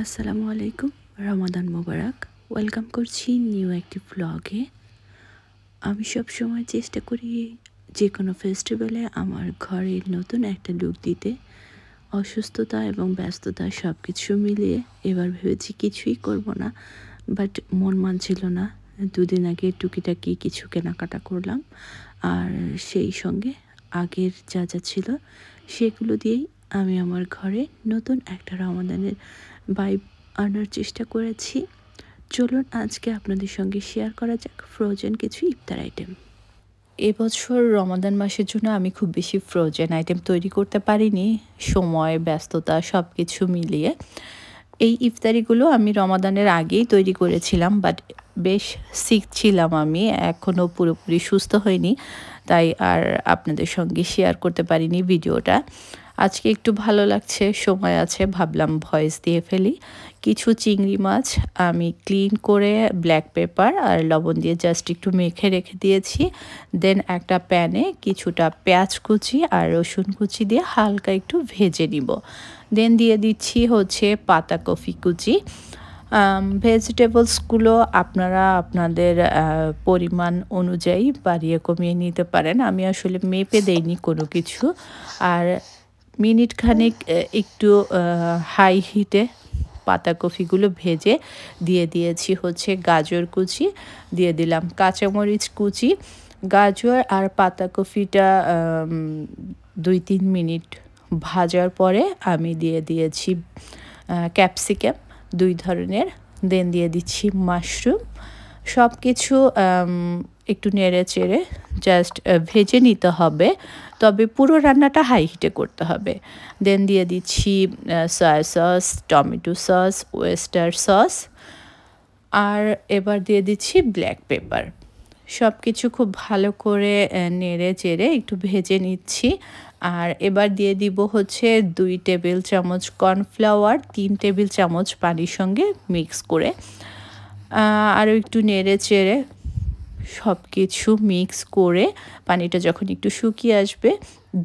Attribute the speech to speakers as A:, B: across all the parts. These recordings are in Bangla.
A: আসসালামু আলাইকুম, রমাদান মোবারক। ওয়েলকাম করছি নিউ একটি ব্লগে। আমি সবসময় চেষ্টা করি যে কোনো ফেস্টিভ্যালে আমার ঘরে নতুন একটা লুক দিতে। অসুস্থতা এবং ব্যস্ততা সব কিছু মিলিয়ে এবার ভেবেছি কিছুই করব না, বাট মন মানছিল না। দুদিন আগে টুকিটাকি কিছু কেনাকাটা করলাম, আর সেই সঙ্গে আগের যা যা ছিল সেগুলো দিয়েই আমি আমার ঘরে নতুন একটা রমাদানের ভাইব আনার চেষ্টা করেছি। চলুন আজকে আপনাদের সঙ্গে শেয়ার করা যাক ফ্রোজেন কিছু ইফতার আইটেম। এবছর রমাদান মাসের জন্য আমি খুব বেশি ফ্রোজেন আইটেম তৈরি করতে পারিনি, সময় ব্যস্ততা সব কিছু মিলিয়ে। এই ইফতারিগুলো আমি রমাদানের আগেই তৈরি করেছিলাম, বাট বেশ সিক ছিলাম, আমি এখনও পুরোপুরি সুস্থ হইনি, তাই আর আপনাদের সঙ্গে শেয়ার করতে পারিনি ভিডিওটা। আজকে একটু ভালো লাগছে, সময় আছে, ভাবলাম ভয়েস দিয়ে ফেলি। কিছু চিংড়ি মাছ আমি ক্লিন করে ব্ল্যাক পেপার আর লবণ দিয়ে জাস্ট একটু মেখে রেখে দিয়েছি। দেন একটা প্যানে কিছুটা পেঁয়াজ কুচি আর রসুন কুচি দিয়ে হালকা একটু ভেজে নিব। দেন দিয়ে দিচ্ছি হচ্ছে পাতাকপি কুচি। ভেজিটেবলসগুলো আপনারা আপনাদের পরিমাণ অনুযায়ী বাড়িয়ে কমিয়ে নিতে পারেন। আমি আসলে মেপে দেইনি কোনো কিছু। আর মিনিট খানেক একটু হাই হিটে পাতাকপিগুলো ভেজে দিয়ে দিয়েছি হচ্ছে গাজর কুচি, দিয়ে দিলাম কাঁচামরিচ কুচি। গাজর আর পাতাকপিটা 2-3 মিনিট ভাজার পরে আমি দিয়ে দিয়েছি ক্যাপসিকাম 2 ধরনের, দেন দিয়ে দিচ্ছি মাশরুম। সব কিছু একটু নেড়ে চেড়ে জাস্ট ভেজে নিতে হবে, তবে পুরো রান্নাটা হাই হিটে করতে হবে। দেন দিয়ে দিচ্ছি soya sauce, tomato sauce, oyster sauce, আর এবার দিয়ে দিচ্ছি ব্ল্যাক পেপার। সব কিছু খুব ভালো করে নেড়ে চেড়ে একটু ভেজে নিচ্ছি। আর এবার দিয়ে দিব হচ্ছে 2 টেবিল চামচ কর্নফ্লাওয়ার, 3 টেবিল চামচ পানির সঙ্গে মিক্স করে আরও একটু নেড়ে চেড়ে সব কিছু মিক্স করে পানিটা যখন একটু শুকিয়ে আসবে,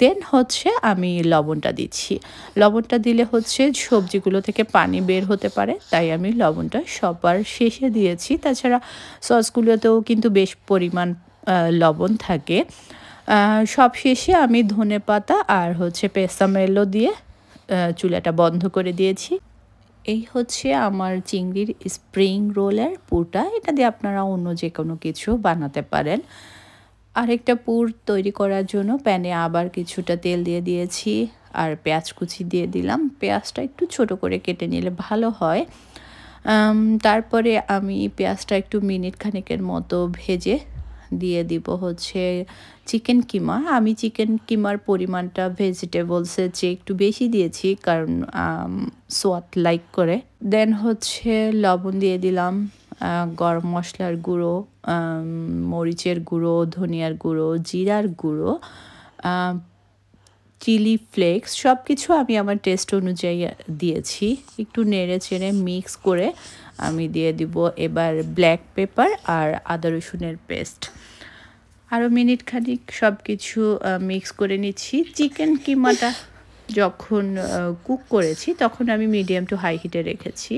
A: দেন হচ্ছে আমি লবণটা দিচ্ছি। লবণটা দিলে হচ্ছে সবজিগুলো থেকে পানি বের হতে পারে, তাই আমি লবণটা সবার শেষে দিয়েছি। তাছাড়া সসগুলোতেও কিন্তু বেশ পরিমাণ লবণ থাকে। সব শেষে আমি ধনেপাতা আর হচ্ছে পেসামেলো দিয়ে চুলাটা বন্ধ করে দিয়েছি। এই হচ্ছে আমার চিংড়ির স্প্রিং রোলের পুরটা। এটা দিয়ে আপনারা অন্য যে কোনো কিছু বানাতে পারেন। আরেকটা পুর তৈরি করার জন্য প্যানে আবার কিছুটা তেল দিয়ে দিয়েছি আর পেঁয়াজ কুচি দিয়ে দিলাম। পেঁয়াজটা একটু ছোট করে কেটে নিলে ভালো হয়। তারপরে আমি পেঁয়াজটা একটু মিনিট খানেকের মতো ভেজে দিয়ে দিব হচ্ছে চিকেন কিমা। আমি চিকেন কিমার পরিমাণটা ভেজিটেবলসের চেয়ে একটু বেশি দিয়েছি, কারণ সোয়াদ লাইক করে। দেন হচ্ছে লবণ দিয়ে দিলাম, গরম মশলার গুঁড়ো, মরিচের গুঁড়ো, ধনিয়ার গুঁড়ো, জিরার গুঁড়ো, চিলি ফ্লেক্স, সব কিছু আমি আমার টেস্ট অনুযায়ী দিয়েছি। একটু নেড়ে চেড়ে মিক্স করে আমি দিয়ে দিব এবার ব্ল্যাক পেপার আর আদা রসুনের পেস্ট। আরও মিনিট খানিক সব কিছু মিক্স করে নিচ্ছি। চিকেন কিমাটা যখন কুক করেছি তখন আমি মিডিয়াম টু হাই হিটে রেখেছি।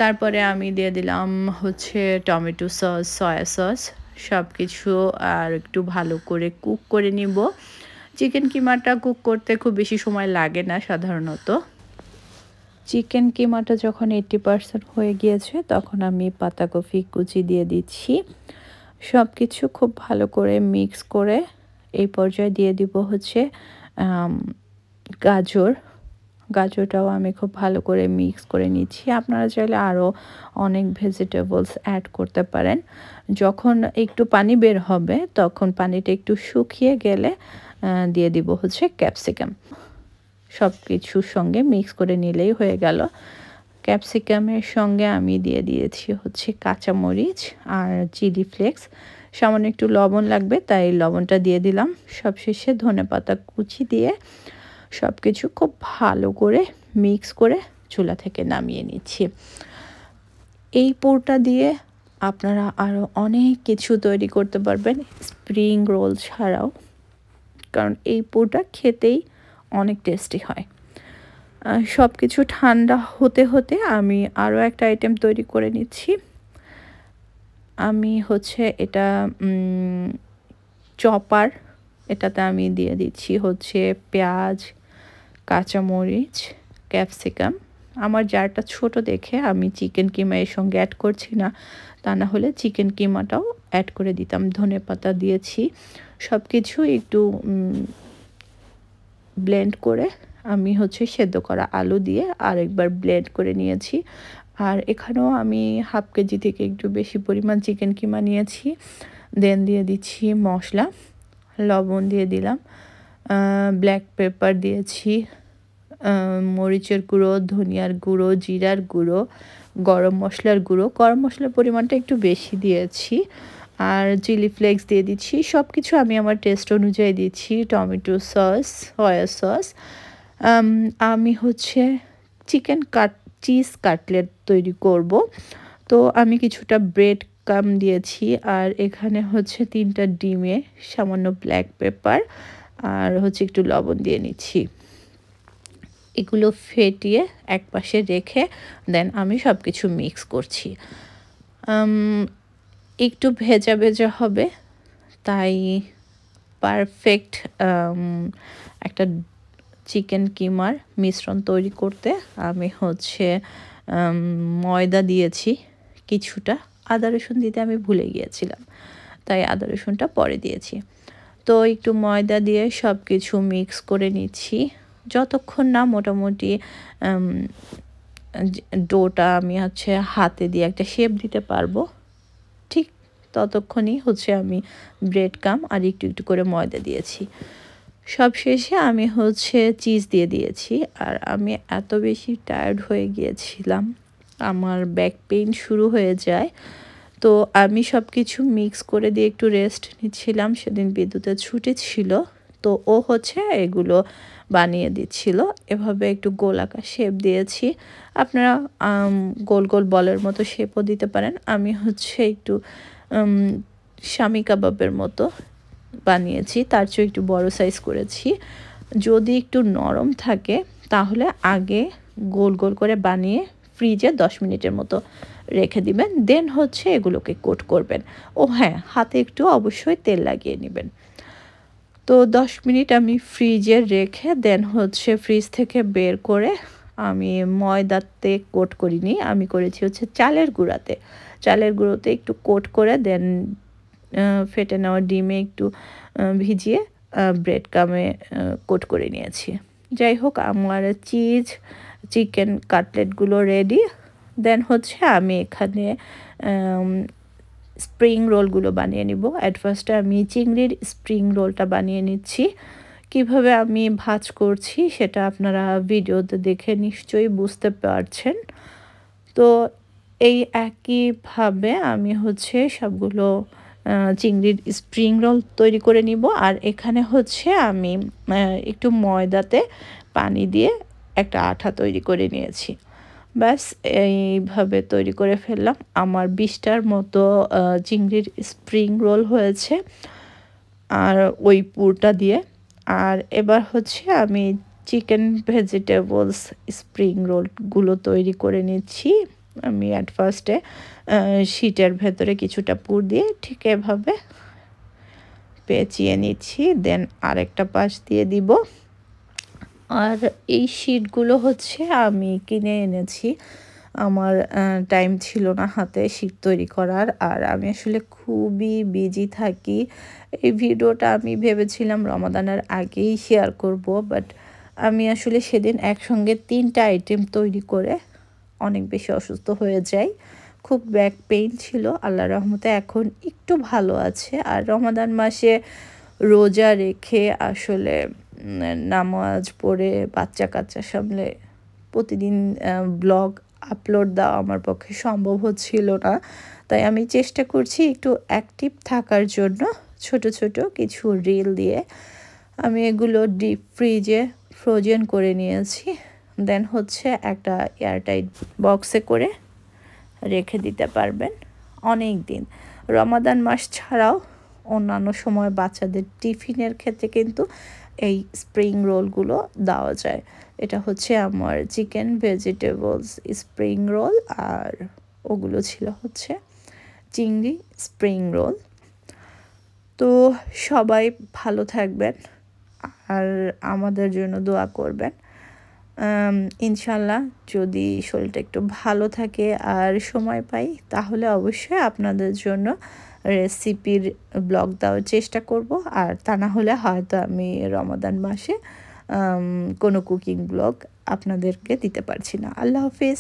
A: তারপরে আমি দিয়ে দিলাম হচ্ছে টমেটো সস, সয়া সস, সব কিছু আর একটু ভালো করে কুক করে নিব। চিকেন কিমাটা কুক করতে খুব বেশি সময় লাগে না সাধারণত। চিকেন কিমাটা যখন 80% হয়ে গিয়েছে তখন আমি পাতাকপি কুচি দিয়ে দিচ্ছি। সব কিছু খুব ভালো করে মিক্স করে এই পর্যায়ে দিয়ে দিব হচ্ছে গাজরটাও আমি খুব ভালো করে মিক্স করে নিচ্ছি। আপনারা চাইলে আরও অনেক ভেজিটেবলস অ্যাড করতে পারেন। যখন একটু পানি বের হবে তখন পানিটা একটু শুকিয়ে গেলে দিয়ে দিব হচ্ছে ক্যাপসিকাম। সব কিছুর সঙ্গে মিক্স করে নিলেই হয়ে গেল। ক্যাপসিকামের সঙ্গে আমি দিয়ে দিয়েছি হচ্ছে কাঁচামরিচ আর চিলি ফ্লেক্স। সামান্য একটু লবণ লাগবে, তাই লবণটা দিয়ে দিলাম। সবশেষে ধনেপাতা কুচি দিয়ে সব কিছু খুব ভালো করে মিক্স করে চুলা থেকে নামিয়ে নিচ্ছি। এই পুরটা দিয়ে আপনারা আরও অনেক কিছু তৈরি করতে পারবেন স্প্রিং রোল ছাড়াও, কারণ এই পুরটা খেতেই অনেক টেস্টি হয়। সব কিছু ঠান্ডা হতে হতে আমি আরও একটা আইটেম তৈরি করে নিচ্ছি। আমি হচ্ছে এটা চপার, এটাতে আমি দিয়ে দিচ্ছি হচ্ছে পেঁয়াজ, কাঁচামরিচ, ক্যাপসিকাম। আমার জারটা ছোট দেখে আমি চিকেন কিমা এর সঙ্গে অ্যাড করছি না, তা না হলে চিকেন কিমাটাও অ্যাড করে দিতাম। ধনেপাতা দিয়েছি, সব কিছু একটু ব্লেন্ড করে আমি হচ্ছে সেদ্ধ করা আলু দিয়ে আরেকবার ব্লেন্ড করে নিয়েছি। আর এখানেও আমি হাফ কেজি থেকে একটু বেশি পরিমাণ চিকেন কিমা নিয়েছি। দেন দিয়ে দিচ্ছি মশলা, লবণ দিয়ে দিলাম, ব্ল্যাক পেপার দিয়েছি, মরিচের গুঁড়ো, ধনিয়ার গুঁড়ো, জিরার গুঁড়ো, গরম মশলার গুঁড়ো, গরম মশলার পরিমাণটা একটু বেশি দিয়েছি, আর চিলি ফ্লেক্স দিয়ে দিচ্ছি। সব কিছু আমি আমার টেস্ট অনুযায়ী দিচ্ছি। Tomato sauce, soya sauce. আমি হচ্ছে চিজ কাটলেট তৈরি করব, তো আমি কিছুটা ব্রেড কাম দিয়েছি, আর এখানে হচ্ছে 3টা ডিমে সামান্য ব্ল্যাক পেপার আর হচ্ছে একটু লবণ দিয়ে নিচ্ছি। এগুলো ফেটিয়ে একপাশে রেখে দেন আমি সব কিছু মিক্স করছি। একটু ভেজা ভেজা হবে, তাই পারফেক্ট একটা চিকেন কিমার মিশ্রণ তৈরি করতে আমি হচ্ছে ময়দা দিয়েছি কিছুটা। আদা রসুন দিতে আমি ভুলে গিয়েছিলাম, তাই আদা রসুনটা পরে দিয়েছি। তো একটু ময়দা দিয়ে সব কিছু মিক্স করে নিচ্ছি যতক্ষণ না মোটামুটি ডোটা আমি হচ্ছে হাতে দিয়ে একটা শেপ দিতে পারবো, ঠিক ততক্ষণই হচ্ছে আমি ব্রেড কাম আর একটু একটু করে ময়দা দিয়েছি। সব শেষে আমি হচ্ছে চিজ দিয়ে দিয়েছি। আর আমি এত বেশি টায়ার্ড হয়ে গিয়েছিলাম, আমার ব্যাক পেইন শুরু হয়ে যায়, তো আমি সব কিছু মিক্স করে দিয়ে একটু রেস্ট নিচ্ছিলাম। সেদিন বিদ্যুতের ছুটি ছিল, তো ও হচ্ছে এগুলো বানিয়ে দিচ্ছিল। এভাবে একটু গোলাকার শেপ দিয়েছি, আপনারা গোল গোল বলের মতো শেপও দিতে পারেন। আমি হচ্ছে একটু শামি কাবাবের মতো বানিয়েছি, তার চেয়ে একটু বড় সাইজ করেছি। যদি একটু নরম থাকে তাহলে আগে গোল গোল করে বানিয়ে ফ্রিজে 10 মিনিটের মতো রেখে দিবেন, দেন হচ্ছে এগুলোকে কোট করবেন। ও হ্যাঁ, হাতে একটু অবশ্যই তেল লাগিয়ে নেবেন। তো 10 মিনিট আমি ফ্রিজে রেখে দেন হচ্ছে ফ্রিজ থেকে বের করে আমি ময়দাতে কোট করিনি, আমি করেছি হচ্ছে চালের গুঁড়াতে। চালের গুঁড়োতে একটু কোট করে দেন ফেটে নেওয়া ডিমে একটু ভিজিয়ে ব্রেড কামে কোট করে নিয়েছি। যাই হোক, আমার চিকেন কাটলেটগুলো রেডি। দেন হচ্ছে আমি এখানে স্প্রিং রোলগুলো বানিয়ে নিব। অ্যাট ফার্স্টে আমি চিংড়ির স্প্রিং রোলটা বানিয়ে নিচ্ছি। কিভাবে আমি ভাজ করছি সেটা আপনারা ভিডিওতে দেখে নিশ্চয়ই বুঝতে পারছেন। তো এই একইভাবে আমি হচ্ছে সবগুলো চিংড়ির স্প্রিং রোল তৈরি করে নিব। আর এখানে হচ্ছে আমি একটু ময়দাতে পানি দিয়ে একটা আঠা তৈরি করে নিয়েছি। ব্যাস এইভাবে তৈরি করে ফেললাম। আমার 20টার মতো চিংড়ির স্প্রিং রোল হয়েছে আর ওই পুরটা দিয়ে। আর এবার হচ্ছে আমি চিকেন ভেজিটেবলস স্প্রিং রোলগুলো তৈরি করে নিচ্ছি। আমি অ্যাট ফার্স্টে শীটের ভেতরে কিছুটা পুর দিয়ে ঠিক এভাবে পেঁচিয়ে নিচ্ছি, দেন আরেকটা পাশ দিয়ে দিব। আর এই শীটগুলো হচ্ছে আমি কিনে এনেছি, আমার টাইম ছিল না হাতে শীট তৈরি করার। আর আমি আসলে খুবই বিজি থাকি। এই ভিডিওটা আমি ভেবেছিলাম রমাদানের আগেই শেয়ার করব, বাট আমি আসলে সেদিন একসঙ্গে 3টা আইটেম তৈরি করে অনেক বেশি অসুস্থ হয়ে যাই। খুব ব্যাক পেইন ছিল, আল্লাহর রহমতে এখন একটু ভালো আছে। আর রমাদান মাসে রোজা রেখে আসলে নামাজ পড়ে বাচ্চা কাচ্চা সামলে প্রতিদিন ব্লগ আপলোড দেওয়া আমার পক্ষে সম্ভব হচ্ছিল না, তাই আমি চেষ্টা করছি একটু অ্যাক্টিভ থাকার জন্য। ছোট ছোট কিছু রিল দিয়ে আমি এগুলো ডিপ ফ্রিজে ফ্রোজেন করে নিয়েছি। দেন হচ্ছে একটা এয়ারটাইট বক্সে করে রেখে দিতে পারবেন অনেক দিন। রমাদান মাস ছাড়াও অন্যান্য সময় বাচ্চাদের টিফিনের ক্ষেত্রে কিন্তু এই স্প্রিং রোলগুলো দেওয়া যায়। এটা হচ্ছে আমার চিকেন ভেজিটেবলস স্প্রিং রোল, আর ওগুলো ছিল হচ্ছে চিংড়ি স্প্রিং রোল। তো সবাই ভালো থাকবেন আর আমাদের জন্য দোয়া করবেন। ইনশাল্লাহ যদি শরীরটা একটু ভালো থাকে আর সময় পাই তাহলে অবশ্যই আপনাদের জন্য রেসিপির ব্লগ দেওয়ার চেষ্টা করব, আর তা না হলে হয়তো আমি রমাদান মাসে কোনো কুকিং ব্লগ আপনাদেরকে দিতে পারছি না। আল্লাহ হাফেজ।